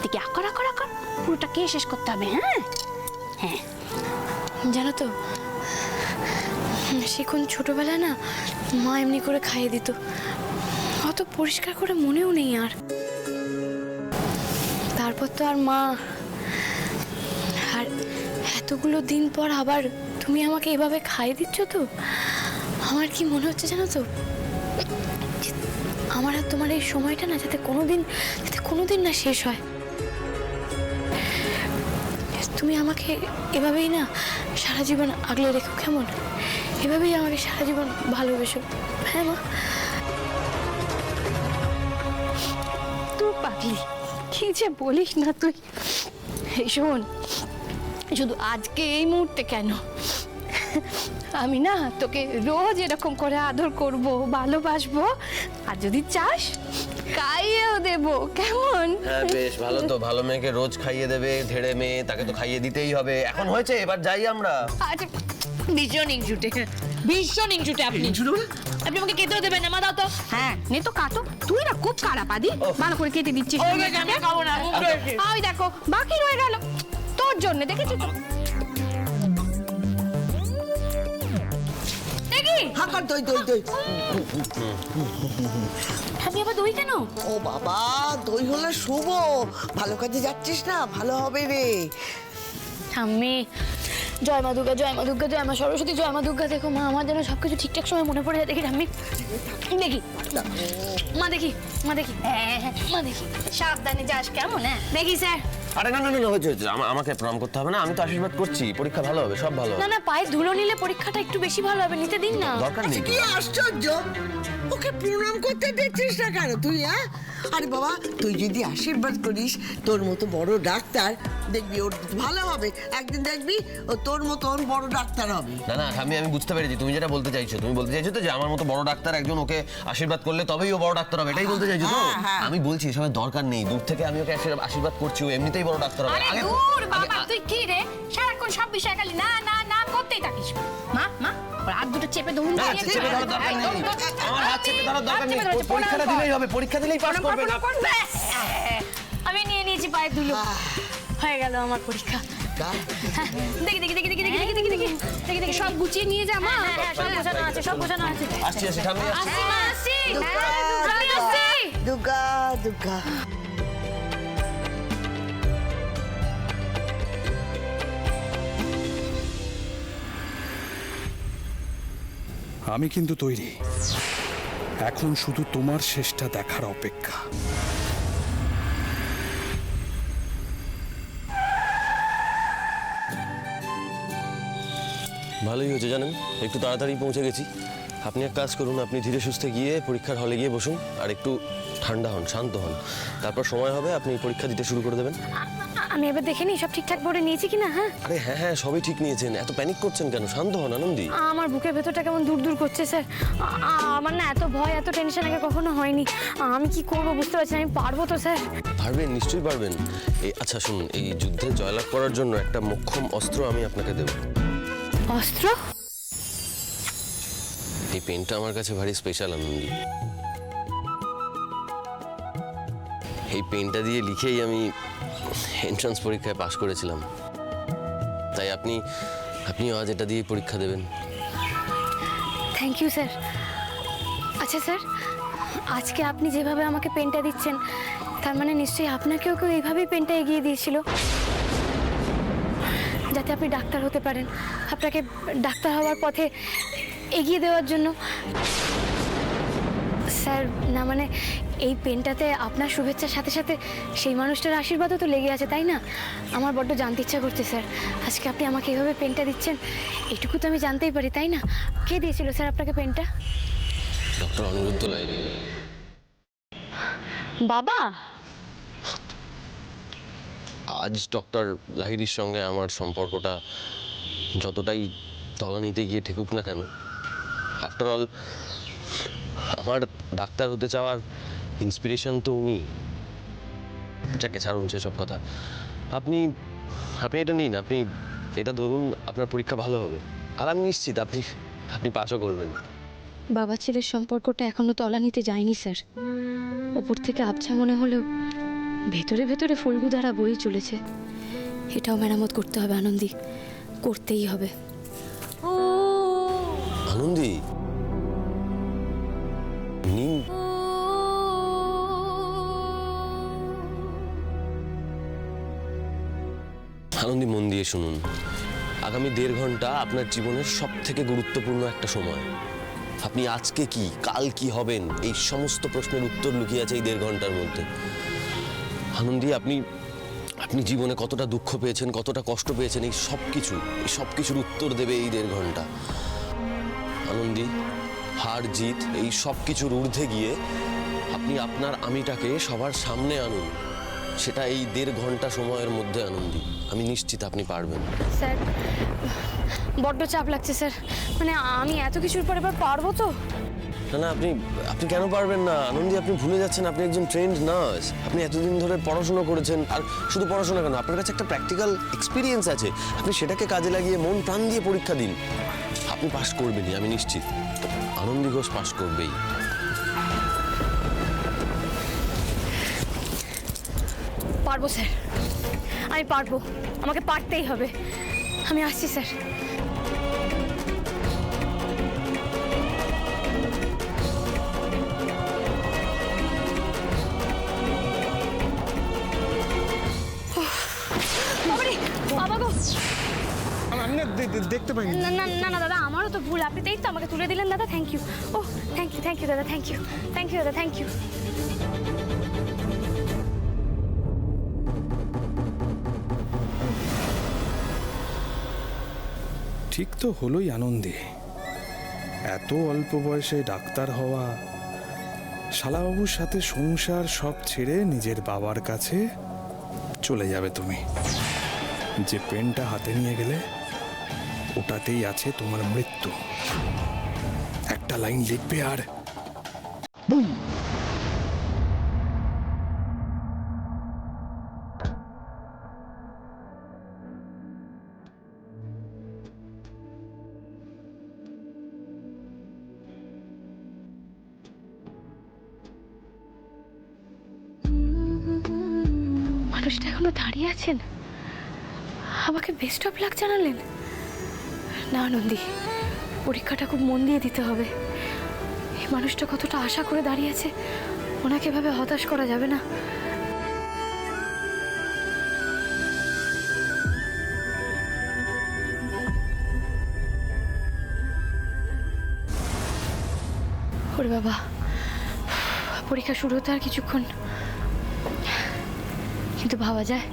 দেখি আকর আকর আকর পুরোটা কে শেষ করতে হবে। হ্যাঁ হ্যাঁ, জানো তো সেখন ছোটবেলায় না মা এমনি করে খাইয়ে দিত, অত পরিষ্কার করে মনেও নেই আর। তারপর তো আর মা, আর এতগুলো দিন পর আবার তুমি আমাকে এভাবে খাইয়ে দিচ্ছ, তো আমার কি মনে হচ্ছে জানো তো, আমার আর তোমার এই সময়টা না যাতে কোনোদিন না শেষ হয়। তুমি আমাকে এভাবেই না সারা জীবন আগলে রেখো, কেমন? এভাবেই আমাকে সারা জীবন ভালোবেসো, হ্যাঁ মা? তুই পাগলি, কি যে বলিস না তুই। এই শোন, শুধু আজকে এই মুহূর্তে কেন, আমি না তোকে রোজ এরকম করে আদর করব, ভালোবাসবো, আর যদি চাস খাইয়েও দেবো, কেমন? হ্যাঁ বেশ ভালো তো, ভালো মেয়েকে রোজ খাইয়ে দেবে, ধেড়ে মেয়ে, তাকে তো খাইয়ে দিতেই হবে। এখন হয়েছে, এবার যাই আমরা। আচ্ছা, ভীষণ ইনজুটে, ভীষণ ইনজুটে আপনি। আপনি আমাকে কেটেও দেবেন না, মা দাও তো। হ্যাঁ নে তো কাটো, তুই না খুব খারাপ আদি, ভালো করে কেটে দিচ্ছিস। ওই দেখো বাকি রয়ে গেল তোর জন্য, দেখেছিস তো? দেখি হাকার দই দই দই। আমি আবার দই কেন? ও বাবা, দই হলে শুভ, ভালো কাজে যাচ্ছিস না, ভালো হবে রে। ঠাম্মি, জয় মা দুর্গা, জয় মা দুর্গা, জয় মা সরস্বতী, জয় মা দুর্গা। দেখো মা, আমার যেন সবকিছু ঠিকঠাক সময় মনে পড়ে যায়। দেখি ঠাম্মি, দেখি মা, দেখি মা, দেখি মা, দেখি সাবধানে যাস, কেমন? হ্যাঁ দেখি স্যার। আরে না না না, হয়েছে হয়েছে, আমাকে প্রণাম করতে হবে না, আমি তো আশীর্বাদ করছি, পরীক্ষা ভালো হবে, সব ভালো হবে। না না, পায়ে ধুলো নিলে পরীক্ষাটা একটু বেশি ভালো হবে, নিতে দিন না। দরকার নেই। কি আশ্চর্য, ওকে প্রণাম করতে দিচ্ছিস না কেন তুই? হ্যাঁ, আরে বাবা, তুই যদি আশীর্বাদ করিস, তোর মতো বড় ডাক্তার, দেখবি ওর ভালো হবে। একদিন দেখবি ও তোর মতন বড় ডাক্তার হবে। না না আমি বুঝতে পেরেছি তুমি যেটা বলতে চাইছো। তুমি বলতে চাইছো তো যে আমার মতো বড় ডাক্তার একজন ওকে আশীর্বাদ করলে তবেই ও বড় ডাক্তার হবে, এটাই বলতে চাইছো তো? হ্যাঁ, হ্যাঁ। আমি বলছি এসবের দরকার নেই, দূর থেকে আমি ওকে আশীর্বাদ করছি, ও এমনিতেই বড় ডাক্তার হবে। আরে দূর বাবা, তুই কি রে সারাক্ষণ সব বিষয় খালি না না না করতেই থাকিস। মা মা, ওর হাত দুটো চেপে ধরুন। না, চেপে ধরার দরকার নেই, আমার হাত চেপে ধরার দরকার নেই, পরীক্ষাটা দিলেই হবে, পরীক্ষা দিলেই পাস করবে না। আমি নিয়ে নিয়েছি পায়ে ধুলো, হয়ে গেল আমার পরীক্ষা। দেখি দেখি দেখি দেখি দেখি দেখি দেখি দেখি দেখি দেখি সব গুছিয়ে নিয়ে যা মা। সব বোঝানো আছে, সব বোঝানো আছে। আসছি আসছি, ঠাম্মি আসছি। আসি মা, আসি। দুর্গা, আমি আসছি। দুর্গা দুর্গা। আমি কিন্তু তৈরি, এখন শুধু তোমার শেষটা দেখার অপেক্ষা। ভালোই হয়েছে জানেন, একটু তাড়াতাড়ি পৌঁছে গেছি। আপনি এক কাজ করুন, আপনি ধীরে সুস্থে গিয়ে পরীক্ষার হলে গিয়ে বসুন, আর একটু ঠান্ডা হন, শান্ত হন, তারপর সময় হবে আপনি পরীক্ষা দিতে শুরু করে দেবেন। আমি এবার দেখে নিই সব ঠিকঠাক পড়ে নিয়েছি কিনা। হ্যাঁ আরে হ্যাঁ হ্যাঁ, সবই ঠিক নিয়েছেন, এত প্যানিক করছেন কেন? শান্ত হন আনন্দি। আমার বুকের ভেতরটা কেমন দূর দূর করছে স্যার। আমার না এত ভয়, এত টেনশন আগে কখনো হয়নি। আমি কি করবো বুঝতে পারছি না, আমি পারবো তো স্যার? পারবেন, নিশ্চয়ই পারবেন। এই আচ্ছা শুনুন, এই যুদ্ধে জয়লাভ করার জন্য একটা মোক্ষম অস্ত্র আমি আপনাকে দেব। অস্ত্র? এই পেনটা আমার কাছে ভারী স্পেশাল আনন্দি। এই পেনটা দিয়ে লিখেই আমি এন্ট্রান্স পরীক্ষায় পাশ করেছিলাম, তাই আপনিও আজ এটা দিয়ে পরীক্ষা দেবেন। Thank you sir. আচ্ছা স্যার, আজকে আপনি যেভাবে আমাকে পেনটা দিচ্ছেন, তার মানে নিশ্চয়ই আপনাকেও কেউ এইভাবেই পেনটা এগিয়ে দিয়েছিল, যাতে আপনি ডাক্তার হতে পারেন, আপনাকে ডাক্তার হওয়ার পথে এগিয়ে দেওয়ার জন্য। স্যার না মানে এই পেনটাতে আপনার শুভেচ্ছার সাথে সাথে সেই মানুষটার আশীর্বাদও তো লেগে আছে, তাই না? আমার বড্ড জানতে ইচ্ছা করছে স্যার, আজকে আপনি আমাকে এইভাবে পেনটা দিচ্ছেন, এটুকু তো আমি জানতেই পারি, তাই না? কে দিয়েছিল স্যার আপনাকে পেনটা? Doctor Aniruddha line. বাবা? আজ ডক্টর লাহিড়ির সঙ্গে আমার সম্পর্কটা যতটাই তলানিতে গিয়ে ঠেকুক না কেন, আফটার অল আমার ডাক্তার হতে চাওয়ার ইন্সপিরেশন তো উনি। যাকে ছাড়ুন সেসব কথা, আপনি এটা নিন, আপনি এটা ধরুন, আপনার পরীক্ষা ভালো হবে, আর আমি নিশ্চিত আপনি পাসও করবেন। বাবা ছেলের সম্পর্কটা এখনো তলানিতে যায়নি স্যার, ওপর থেকে আবছা মনে হলেও ভেতরে ভেতরে ফুলগুধারা বই চলেছে। এটাও মেরামত করতে হবে আনন্দী, করতেই হবে। আনন্দী, আনন্দী মন দিয়ে শুনুন, আগামী 1.5 ঘন্টা আপনার জীবনের সব থেকে গুরুত্বপূর্ণ একটা সময়। আপনি আজকে কি, কাল কি হবেন, এই সমস্ত প্রশ্নের উত্তর লুকিয়ে আছে এই 1.5 ঘন্টার মধ্যে। আনন্দী, আপনি জীবনে কতটা দুঃখ পেয়েছেন, কতটা কষ্ট পেয়েছেন, এই সব কিছুর উত্তর দেবে এই 1.5 ঘন্টা। আনন্দী, হার জিত এই সব কিছুর ঊর্ধ্বে গিয়ে আপনি আপনার আমিটাকে সবার সামনে আনুন। সেটা এই 1.5 ঘন্টা সময়ের মধ্যে। আনন্দী, আমি নিশ্চিত আপনি পারবেন। স্যার, বড্ড চাপ লাগছে স্যার। মানে আমি এত কিছুর পরে এবার পারবো তো? না, আপনি কেন পারবেন না আনন্দী? আপনি ভুলে যাচ্ছেন আপনি একজন ট্রেন্ড নার্স। আপনি এতদিন ধরে পড়াশোনা করেছেন, আর শুধু পড়াশোনা কেন, আপনার কাছে একটা প্র্যাকটিক্যাল এক্সপিরিয়েন্স আছে। আপনি সেটাকে কাজে লাগিয়ে মন প্রাণ দিয়ে পরীক্ষা দিন। আপনি পাশ করবেনই, আমি নিশ্চিত। আনন্দী ঘোষ পাশ করবেই। পারবো স্যার, আমি পারবো, আমাকে পারতেই হবে। আমি আসছি স্যার। বাবা গো, আমি না দেখতে পাইনি। না না না না দাদা, আমারও তো ভুল। আপনি তাই তো আমাকে তুলে দিলেন দাদা, থ্যাংক ইউ। ও থ্যাংক ইউ দাদা, থ্যাংক ইউ দাদা, থ্যাংক ইউ। ঠিক তো হলোই আনন্দী। এত অল্প বয়সে ডাক্তার হওয়া, শালাবাবুর সাথে সংসার সব ছেড়ে নিজের বাবার কাছে চলে যাবে তুমি। যে পেনটা হাতে নিয়ে গেলে ওটাতেই আছে তোমার মৃত্যু। একটা লাইন লিখবে আর বুম। মানুষটা এখনো দাঁড়িয়ে আছেন, আমাকে বেস্ট অফ লাক জানালেন। না আনন্দী, পরীক্ষাটা খুব মন দিয়ে দিতে হবে। এই মানুষটা কতটা আশা করে দাঁড়িয়ে আছে, ওনাকে এভাবে হতাশ করা যাবে না। ওরে বাবা, পরীক্ষা শুরু হতে আর কিছুক্ষণ। কিন্তু ভাবা যায়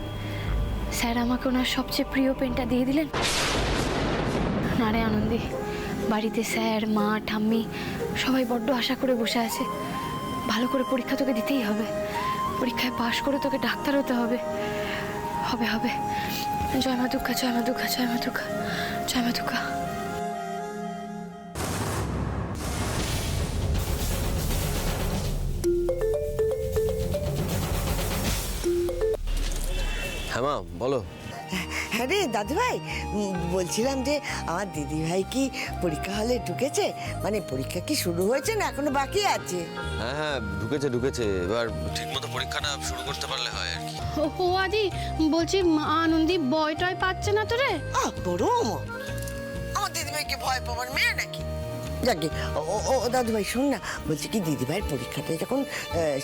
স্যার আমাকে ওনার সবচেয়ে প্রিয় পেনটা দিয়ে দিলেন। না রে আনন্দী, বাড়িতে স্যার, মা, ঠাম্মি সবাই বড্ড আশা করে বসে আছে। ভালো করে পরীক্ষা তোকে দিতেই হবে, পরীক্ষায় পাশ করে তোকে ডাক্তার হতে হবে। হবে হবে। জয় মা দুর্গা, জয় মা দুর্গা, জয় মা দুর্গা, জয় মা দুর্গা। হ্যাঁ মা, বলো। হ্যাঁ রে দাদুভাই, বলছিলাম যে আমার দিদিভাই কি পরীক্ষা হলে ঢুকেছে? মানে পরীক্ষা কি শুরু হয়েছে না এখনো বাকি আছে? হ্যাঁ, ঢুকেছে। এবার ঠিকমতো পরীক্ষাটা শুরু করতে পারলে হয় আর কি। ও আদি, বলছি আনন্দী বয় টয় পাচ্ছে না তো রে? বড় আমার দিদিভাই কি ভয় পাবার মেয়ে নাকি? যাকে ও দাদুভাই শোন না, বলছি কি দিদিভাইয়ের পরীক্ষাটা যখন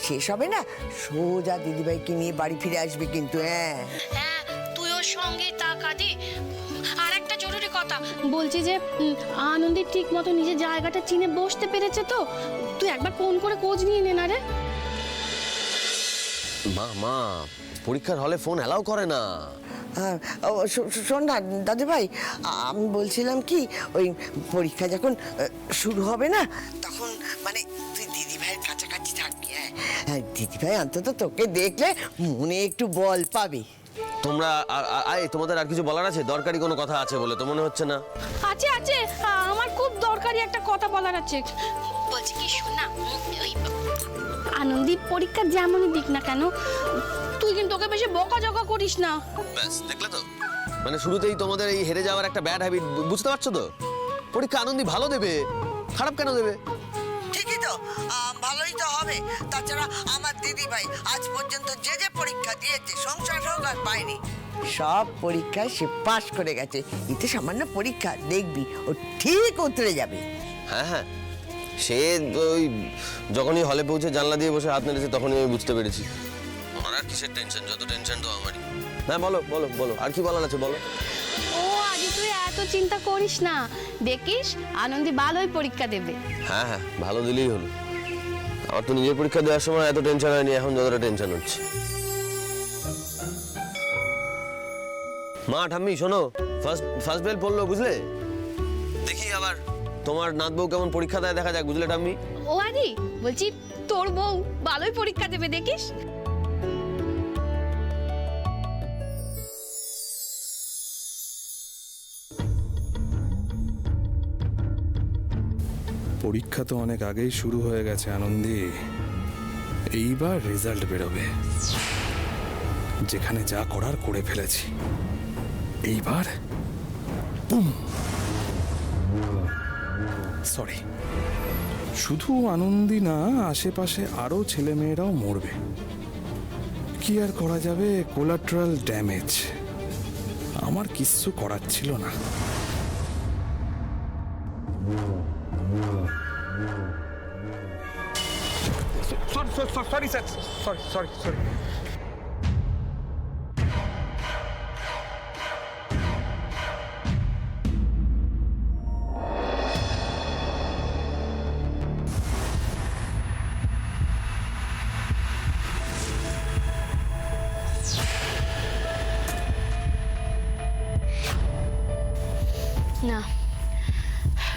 শেষ হবে না, সোজা দিদিভাইকে নিয়ে বাড়ি ফিরে আসবে কিন্তু। হ্যাঁ, তুই ওর সঙ্গে থাক আদি। আর একটা জরুরি কথা বলছি যে আনন্দী ঠিক মতো নিজের জায়গাটা চিনে বসতে পেরেছে তো? তুই একবার ফোন করে খোঁজ নিয়ে নে না রে। মা, পরীক্ষার হলে ফোন অ্যালাউ করে না। শোন না দাদুভাই, আমি বলছিলাম কি, ওই পরীক্ষা যখন শুরু হবে না তখন মানে তুই দিদিভাইয়ের কাছাকাছি থাকবি। হ্যাঁ, দিদিভাই অন্তত তোকে দেখলে মনে একটু বল পাবি। তোমরা তোমাদের আর কিছু বলার আছে? দরকারি কোনো কথা আছে বলে তো মনে হচ্ছে না। আছে, আমার খুব দরকারি একটা কথা বলার আছে। বলছি কি শোন না, ওই আনন্দী পরীক্ষা যেমনই দিক না কেন, তুই কিন্তু ওকে বেশি বকাঝকা করিস না। ব্যাস, দেখলে তো, মানে শুরুতেই তোমাদের এই হেরে যাওয়ার একটা ব্যাড হ্যাবিট, বুঝতে পারছো তো? পরীক্ষা আনন্দী ভালো দেবে, খারাপ কেন দেবে? ঠিকই তো, ভালোই তো হবে। তাছাড়া আমার দিদি ভাই আজ পর্যন্ত যে যে পরীক্ষা দিয়েছে, সংসার হোক আর পায়নি, সব পরীক্ষায় সে পাশ করে গেছে। এতে সামান্য পরীক্ষা, দেখবি ও ঠিক উতরে যাবে। হ্যাঁ হ্যাঁ, সে ওই যখনই হলে পৌঁছে জানলা দিয়ে বসে হাত নেড়েছে তখনই আমি বুঝতে পেরেছি। ওনার আর কিসের টেনশন, যত টেনশন তো আমারই। হ্যাঁ বলো বলো বলো, আর কি বলার আছে বলো। ও আজ তুই এত চিন্তা করিস না, দেখিস আনন্দী ভালোই পরীক্ষা দেবে। হ্যাঁ হ্যাঁ, ভালো দিলেই হলো। আমার তো নিজের পরীক্ষা দেওয়ার সময় এত টেনশন হয়নি, এখন যতটা টেনশন হচ্ছে। মা ঠাম্মি শোনো, ফার্স্ট বেল পড়লো বুঝলে। দেখি আবার তোমার নাত বউ কেমন পরীক্ষা দেয় দেখা যাক, বুঝলে ঠাম্মি। ও আদি বলছি তোর বউ ভালোই পরীক্ষা দেবে, দেখিস। পরীক্ষা তো অনেক আগেই শুরু হয়ে গেছে আনন্দী। এইবার রেজাল্ট বেরোবে। যেখানে যা করার করে ফেলেছি, এইবার সরি, শুধু আনন্দী না, আশেপাশে আরো ছেলেমেয়েরাও মরবে। কি আর করা যাবে, কোলাট্রাল ড্যামেজ। আমার কিচ্ছু করার ছিল না। Sorry sir, sorry. না,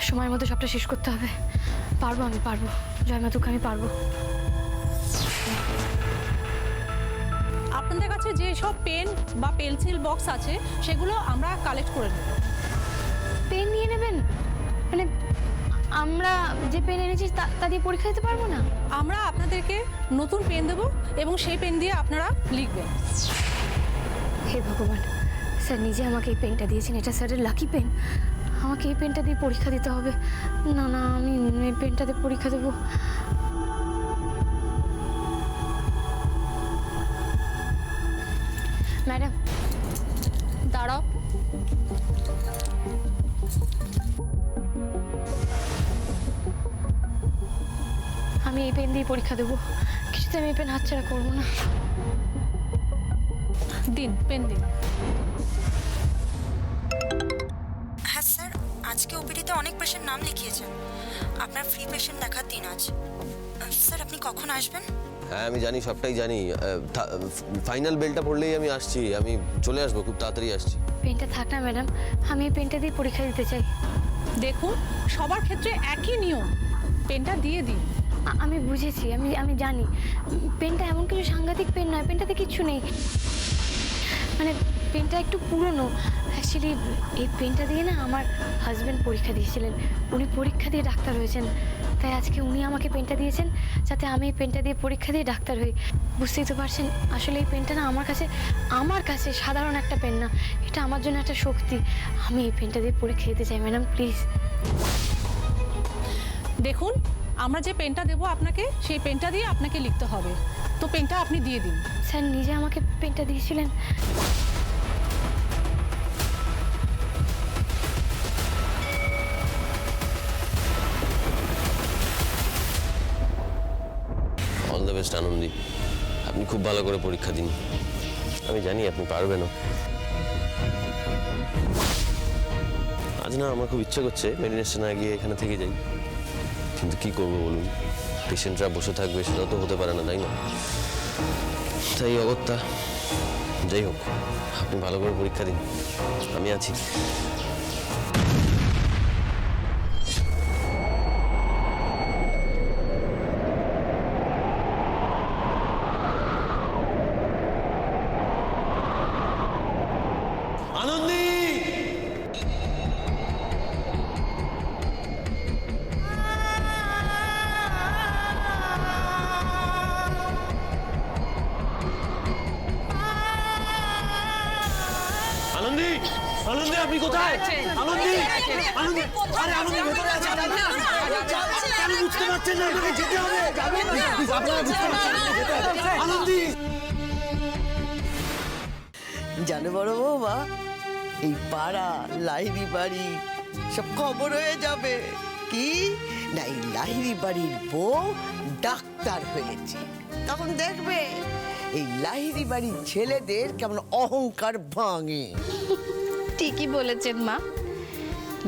সময়ের মধ্যে সবটা শেষ করতে হবে। পারবো, আমি পারবো। জয় মা দুঃখ, আমি পারবো। আপনাদের কাছে যে সব পেন বা পেন্সিল বক্স আছে সেগুলো আমরা কালেক্ট করে নেব। পেন নিয়ে নেবেন? মানে আমরা যে পেন এনেছি তা দিয়ে পরীক্ষা দিতে পারবো না? আমরা আপনাদেরকে নতুন পেন দেব এবং সেই পেন দিয়ে আপনারা লিখবেন। হে ভগবান, স্যার নিজে আমাকে এই পেনটা দিয়েছেন, এটা স্যারের লাকি পেন। আমাকে এই পেনটা দিয়ে পরীক্ষা দিতে হবে। না না, আমি এই পেনটা দিয়ে পরীক্ষা দেবো। ম্যাডাম দাঁড়াও, আমি এই পেন দিয়ে পরীক্ষা দেবো। কিছুতে আমি এই পেন হাতছাড়া করবো না। দিন পেন দিন। হ্যাঁ স্যার, আজকে ওপিডিতে অনেক পেশেন্ট নাম লিখিয়েছেন। আপনার ফ্রি পেশেন্ট দেখার দিন আজ। স্যার আপনি কখন আসবেন? হ্যাঁ আমি জানি, সবটাই জানি। ফাইনাল বেলটা পড়লেই আমি আসছি, আমি চলে আসবো, খুব তাড়াতাড়ি আসছি। পেনটা থাক না ম্যাডাম, আমি এই পেনটা দিয়ে পরীক্ষা দিতে চাই। দেখুন সবার ক্ষেত্রে একই নিয়ম, পেনটা দিয়ে দিন। আমি বুঝেছি, আমি জানি পেনটা এমন কিছু সাংঘাতিক পেন নয়, পেনটাতে কিচ্ছু নেই। মানে পেনটা একটু পুরনো। অ্যাকচুয়ালি এই পেনটা দিয়ে না আমার হাজব্যান্ড পরীক্ষা দিয়েছিলেন, উনি পরীক্ষা দিয়ে ডাক্তার হয়েছেন। তাই আজকে উনি আমাকে পেনটা দিয়েছেন যাতে আমি এই পেনটা দিয়ে পরীক্ষা দিয়ে ডাক্তার হই। বুঝতেই তো পারছেন, আসলে এই পেনটা না আমার কাছে সাধারণ একটা পেন না, এটা আমার জন্য একটা শক্তি। আমি এই পেনটা দিয়ে পরীক্ষা দিতে চাই ম্যাডাম, প্লিজ। দেখুন আমরা যে পেনটা দেবো আপনাকে, সেই পেনটা দিয়ে আপনাকে লিখতে হবে। তো পেনটা আপনি দিয়ে দিন। স্যার নিজে আমাকে পেনটা দিয়েছিলেন। অল দ্য বেস্ট আনন্দী, আপনি খুব ভালো করে পরীক্ষা দিন। আমি জানি আপনি পারবেনও। আজ না আমার খুব ইচ্ছে করছে মেডিনেশন না গিয়ে এখানে থেকে যাই, কিন্তু কি করবো বলুন, পেশেন্টরা বসে থাকবে সেটা তো হতে পারে না, তাই না? তাই অগত্যা। যাই হোক, আপনি ভালো করে পরীক্ষা দিন, আমি আছি। আনন্দী! আনন্দী! আনন্দী আপনি কোথায়? আনন্দী, আনন্দী, আরে আনন্দী ভেতরে আছে। কেন বুঝতে পারছেন না? আপনাকে যেতে হবে। Please, আপনারা বুঝতে পারছেন না, যেতে হবে। আনন্দী। জানো বড় বৌমা, এই পাড়া লাহিড়ি বাড়ি সব খবর হয়ে যাবে। কি না, এই লাহিড়ি বাড়ির বউ ডাক্তার হয়েছে, তখন দেখবে এই লাহিড়ি বাড়ির ছেলেদের কেমন অহংকার ভাঙে। ঠিকই বলেছেন মা,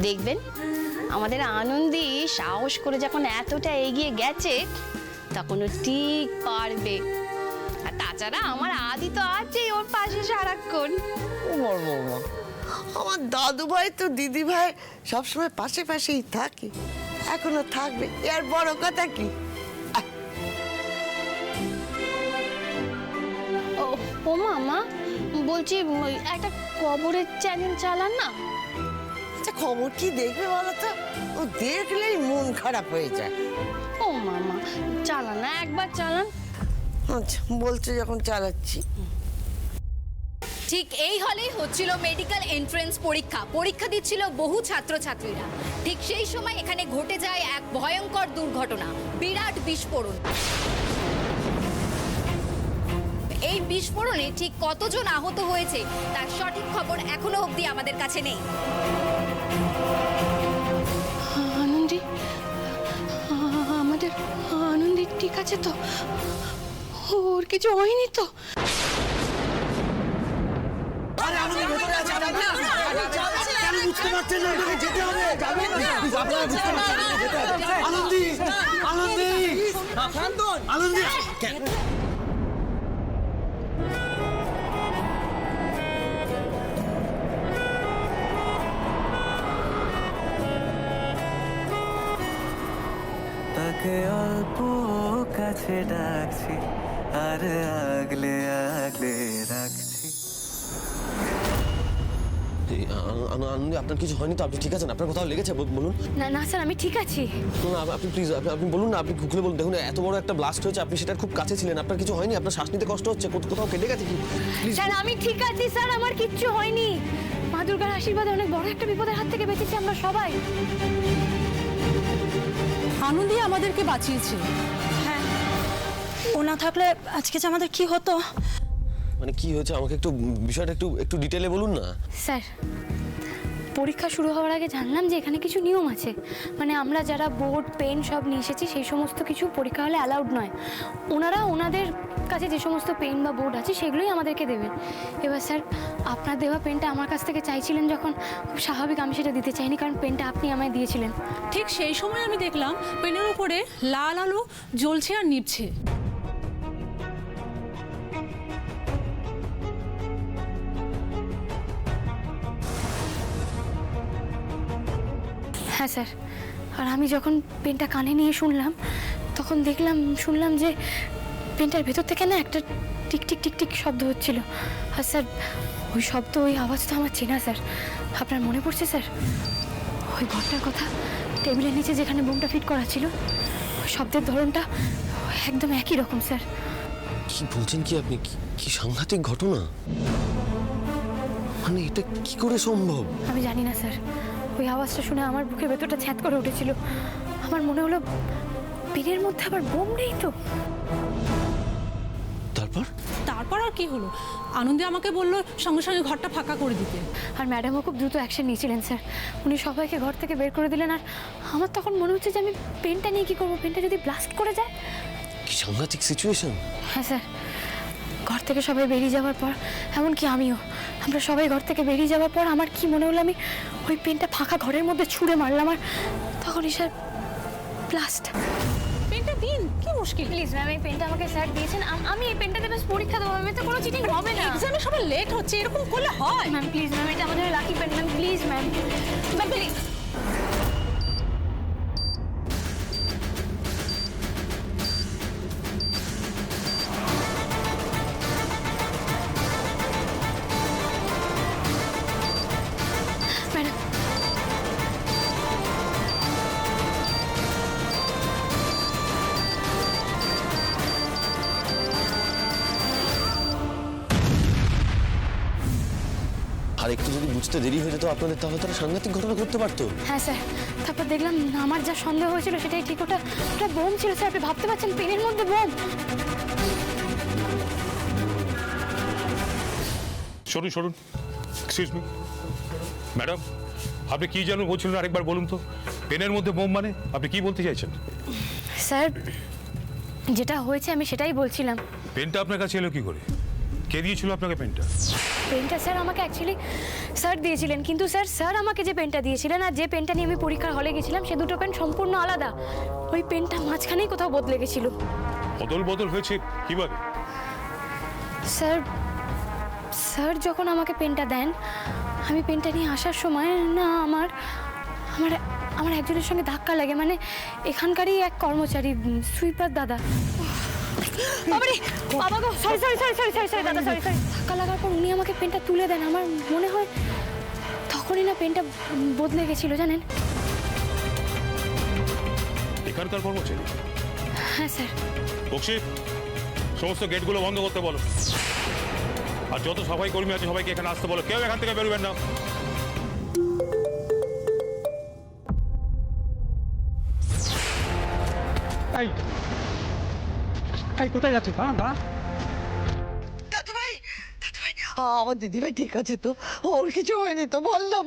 দেখবেন আমাদের আনন্দী সাহস করে যখন এতটা এগিয়ে গেছে তখন ও ঠিক পারবে। আর তাছাড়া আমার আদি তো আছেই ওর পাশে সারাক্ষণ। ওমর বৌমা, আমার দাদু ভাই তো দিদি ভাই সবসময় পাশে পাশেই থাকে, এখনো থাকবে, এর বড় কথা কি? ও মামা, বলছি ওই একটা খবরের চ্যানেল চালান না। আচ্ছা, খবর কি দেখবে বলো তো? ও দেখলেই মন খারাপ হয়ে যায়। ও মামা, চালান না, একবার চালান। আচ্ছা, বলছো যখন চালাচ্ছি। ঠিক এই হলেই হচ্ছিল মেডিকেল এন্ট্রান্স পরীক্ষা। পরীক্ষা দিচ্ছিল বহু ছাত্রছাত্রীরা। ঠিক সেই সময় এখানে ঘটে যায় এক ভয়ঙ্কর দুর্ঘটনা, বিরাট বিস্ফোরণ। এই বিস্ফোরণে ঠিক কতজন আহত হয়েছে তার সঠিক খবর এখনো অবধি আমাদের কাছে নেই। আনন্দী, আমাদের আনন্দী ঠিক আছে তো? ওর কিছু হয়নি তো? আরে আনন্দী ভেতরে আছে। কেন বুঝতে পারছেন না? আপনাকে যেতে হবে। Please, আপনারা বুঝতে পারছেন না, যেতে হবে। আনন্দী, আনন্দী, আনন্দী। তাকে অল্প কাছে ডাকছি আর আগলে আগলে রাখছি। আনন্দী, আপনার কিছু হয়নি তো? আপনি ঠিক আছেন? আপনার কোথাও লেগেছে বলুন। না না স্যার, আমি ঠিক আছি। শুনুন, আপনি প্লিজ আপনি বলুন না, আপনি খুলে বলুন। দেখুন, এত বড় একটা ব্লাস্ট হয়েছে, আপনি সেটার খুব কাছে ছিলেন, আপনার কিছু হয়নি? আপনার শ্বাস নিতে কষ্ট হচ্ছে? কোথাও কেটে গেছে কি? প্লিজ। স্যার আমি ঠিক আছি স্যার, আমার কিচ্ছু হয়নি। মা দুর্গার আশীর্বাদে অনেক বড় একটা বিপদের হাত থেকে বেঁচেছি আমরা সবাই। আনন্দী আমাদেরকে বাঁচিয়েছে। ও না থাকলে আজকে যে আমাদের কি হতো? মানে কি হয়েছে আমাকে একটু বিষয়টা একটু ডিটেলে বলুন না। স্যার, পরীক্ষা শুরু হওয়ার আগে জানলাম যে এখানে কিছু নিয়ম আছে। মানে আমরা যারা বোর্ড পেন সব নিয়ে এসেছি সেই সমস্ত কিছু পরীক্ষা হলে অ্যালাউড নয়। ওনারা ওনাদের কাছে যে সমস্ত পেন বা বোর্ড আছে সেগুলোই আমাদেরকে দেবেন। এবার স্যার, আপনার দেওয়া পেনটা আমার কাছ থেকে চাইছিলেন যখন, খুব স্বাভাবিক আমি সেটা দিতে চাইনি, কারণ পেনটা আপনি আমায় দিয়েছিলেন। ঠিক সেই সময় আমি দেখলাম পেনের উপরে লাল আলো জ্বলছে আর নিভছে। হ্যাঁ স্যার, আর আমি যখন পেনটা কানে নিয়ে তখন শুনলাম যে পেনটার ভেতর থেকে না একটা টিক টিক টিক টিক শব্দ হচ্ছিল। আর স্যার, ওই শব্দ, ওই আওয়াজ তো আমার চেনা স্যার। আপনার মনে পড়ছে স্যার ওই ঘরটার কথা? টেবিলের নিচে যেখানে বোমটা ফিট করা ছিল, ওই শব্দের ধরনটা একদম একই রকম স্যার। কি বলছেন কি আপনি? কি সাংঘাতিক ঘটনা! মানে এটা কি করে সম্ভব? আমি জানি না স্যার, ওই আওয়াজটা শুনে আমার বুকের ভেতরটা ছ্যাঁত করে উঠেছিল। আমার মনে হলো পেনের মধ্যে আবার বোম নেই তো। তারপর আর কি হলো? আনন্দী আমাকে বললো সঙ্গে সঙ্গে ঘরটা ফাঁকা করে দিতে। আর ম্যাডামও খুব দ্রুত অ্যাকশন নিয়েছিলেন স্যার। উনি সবাইকে ঘর থেকে বের করে দিলেন। আর আমার তখন মনে হচ্ছে যে আমি পেনটা নিয়ে কী করবো, পেনটা যদি ব্লাস্ট করে যায়। কি সাংঘাতিক সিচুয়েশন! হ্যাঁ স্যার, ঘর থেকে সবাই বেরিয়ে যাওয়ার পর, এমনকি আমরা সবাই ঘর থেকে বেরিয়ে যাওয়ার পর আমার কি মনে হলো, আমি ওই পেনটা ফাঁকা ঘরের মধ্যে ছুঁড়ে মারলাম। আর তখনই স্যার ব্লাস্ট। পেনটা দিন, কি মুশকিল? প্লিজ ম্যাম, এই পেনটা আমাকে স্যার দিয়েছেন, আমি এই পেনটাতে বেশ পরীক্ষা দেবো। আমি তো কোনো চিটিং হবে না। এক্সামে সবার লেট হচ্ছে, এরকম করলে হয়? ম্যাম প্লিজ ম্যাম, এটা আমাদের lucky pen ma'am, please ma'am. Ma'am please. Madam, আর একটু যদি বুঝতে দেরি হয়ে যেত আপনাদের, তাহলে তারা সাংঘাতিক ঘটনা করতে পারতো। হ্যাঁ স্যার, তারপর দেখলাম আমার যা সন্দেহ হয়েছিল সেটাই ঠিক, ওটা বোম ছিল স্যার। আপনি ভাবতে পারছেন পেনের মধ্যে বোম? শুনুন শুনুন, এক্সকিউজ মি ম্যাডাম, আপনি কি যেন বলছিলেন আরেকবার বলুন তো। পেনের মধ্যে বোম মানে আপনি কি বলতে চাইছেন? স্যার যেটা হয়েছে আমি সেটাই বলছিলাম। পেনটা আপনার কাছে এলো কি করে? কে দিয়েছিল আপনাকে পেনটা? পেনটা স্যার আমাকে অ্যাকচুয়ালি স্যার দিয়েছিলেন, কিন্তু স্যার আমাকে যে পেনটা দিয়েছিলেন আর যে পেনটা নিয়ে আমি পরীক্ষার হলে গেছিলাম সে দুটো পেন সম্পূর্ণ আলাদা। ওই পেনটা মাঝখানেই কোথাও বদলে গেছিল। বদল হয়েছে কিভাবে? স্যার যখন আমাকে পেনটা দেন, আমি পেনটা নিয়ে আসার সময় না আমার একজনের সঙ্গে ধাক্কা লাগে, মানে এখানকারই এক কর্মচারী, সুইপার দাদা। বাবা গো, সরি দাদা, সরি। ধাক্কা লাগার পর উনি আমাকে পেনটা তুলে দেন। আমার মনে হয় তখনই না পেনটা বদলে গেছিল, জানেন? এখানকার কর্মচারী? হ্যাঁ স্যার। বক্সি, সমস্ত গেটগুলো বন্ধ করতে বলো, আর যত সবাই কর্মী আছে সবাইকে এখানে আসতে বলো, কেউ এখান থেকে বেরোবেন না। কোথায় যাচ্ছে? দাদুভাই, আমার দিদিভাই ঠিক আছে তো? ওর কিছু হয়নি তো? বললো।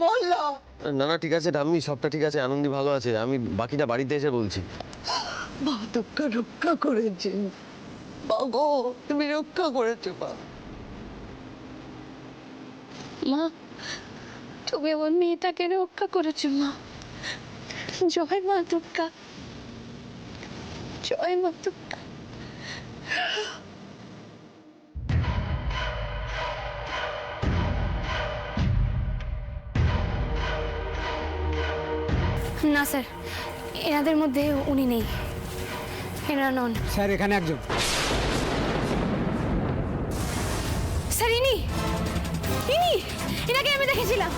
না না, ঠিক আছে ঠাম্মি, সবটা ঠিক আছে, আনন্দি ভালো আছে। আমি বাকিটা বাড়িতে এসে বলছি। মা তোকে রক্ষা করেছে। বাগো, তুমি রক্ষা করেছো মা। মা, তুমি আমার মেয়েটাকে রক্ষা করেছো মা। জয় মা দুর্গা, জয় মা দুর্গা। না স্যার, এনাদের মধ্যে উনি নেই, এনারা নন। স্যার এখানে একজন। স্যার ইনি এনাকে আমি দেখেছিলাম।